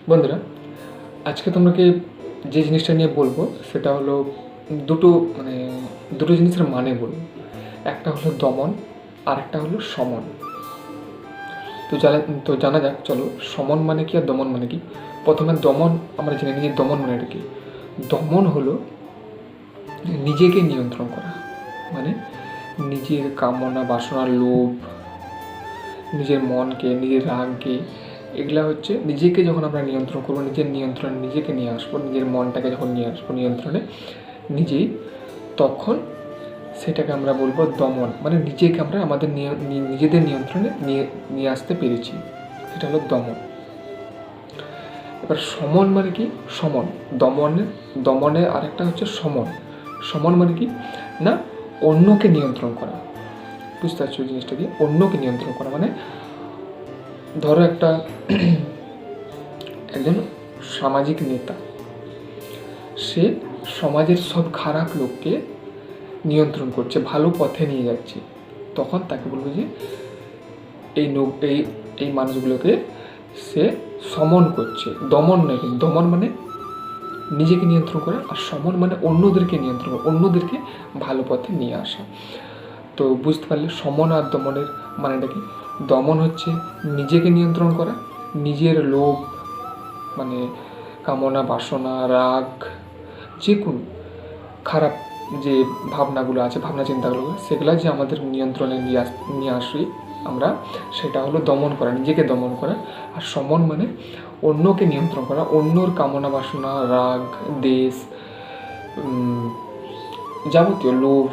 বন্ধুরা, আজকে তোমাকে যে জিনিসটা নিয়ে বলবো সেটা হলো দুটো দুটো জিনিসের মানে বলবো। একটা হলো দমন আর একটা হলো সমন। জানা যাক, চলো সমন মানে কি আর দমন মানে কি। প্রথমে দমন আমরা জেনে নিই। দমন মানে কি? দমন হলো নিজেকে নিয়ন্ত্রণ করা, মানে নিজের কামনা বাসনা, লোভ, নিজের মনকে, নিজের রাগকে, এগুলা হচ্ছে নিজেকে যখন আমরা নিয়ন্ত্রণ করবো, নিজের নিয়ন্ত্রণে নিজেকে নিয়ে আসবো, নিজের মনটাকে যখন নিয়ে আসবো নিয়ন্ত্রণে নিজেই, তখন সেটাকে আমরা বলবো দমন। মানে নিজেকে আমরা আমাদের নিজেদের নিয়ন্ত্রণে নিয়ে আসতে পেরেছি, সেটা হলো দমন। এবার সমন মানে কি? সমন দমনের আরেকটা হচ্ছে সমন। সমন মানে কি না, অন্যকে নিয়ন্ত্রণ করা। বুঝতে পারছো জিনিসটা কি? অন্যকে নিয়ন্ত্রণ করা মানে ধরো একজন সামাজিক নেতা, সে সমাজের সব খারাপ লোককে নিয়ন্ত্রণ করছে, ভালো পথে নিয়ে যাচ্ছে, তখন তাকে বলবো যে এই মানুষগুলোকে সে সমন করছে। দমন নয়, কিন্তু দমন মানে নিজেকে নিয়ন্ত্রণ করা, আর সমন মানে অন্যদেরকে নিয়ন্ত্রণ করা, অন্যদেরকে ভালো পথে নিয়ে আসা। তো বুঝতে পারলে সমন আর দমনের মানেটা কি? দমন হচ্ছে নিজেকে নিয়ন্ত্রণ করা, নিজের লোভ, মানে কামনা বাসনা, রাগ, যে কোনো খারাপ যে ভাবনাগুলো আছে, ভাবনা চিন্তাগুলো, সেগুলো যে আমাদের নিয়ন্ত্রণে নিয়ে আসি আমরা, সেটা হলো দমন করা, নিজেকে দমন করা। আর সমন মানে অন্যকে নিয়ন্ত্রণ করা, অন্যর কামনা বাসনা, রাগ, দেশ, যাবতীয় লোভ,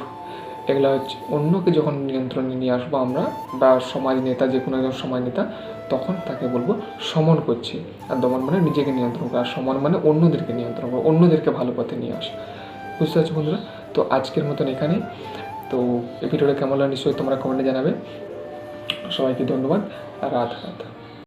এগুলো হচ্ছে অন্যকে যখন নিয়ন্ত্রণে নিয়ে আসবো আমরা, বা সমাজ নেতা, যে কোনো একজন সমাজ নেতা, তখন তাকে বলবো সমন করছি। আর দমন মানে নিজেকে নিয়ন্ত্রণ করা, আর সমন মানে অন্যদেরকে নিয়ন্ত্রণ করা, অন্যদেরকে ভালো পথে নিয়ে আসা। বুঝতে পারছো বন্ধুরা? তো আজকের মতন এখানেই। তো এই ভিডিওটা কেমন লাগে নিশ্চয়ই তোমরা কমেন্টে জানাবে। সবাইকে ধন্যবাদ আর রাধে রাধে।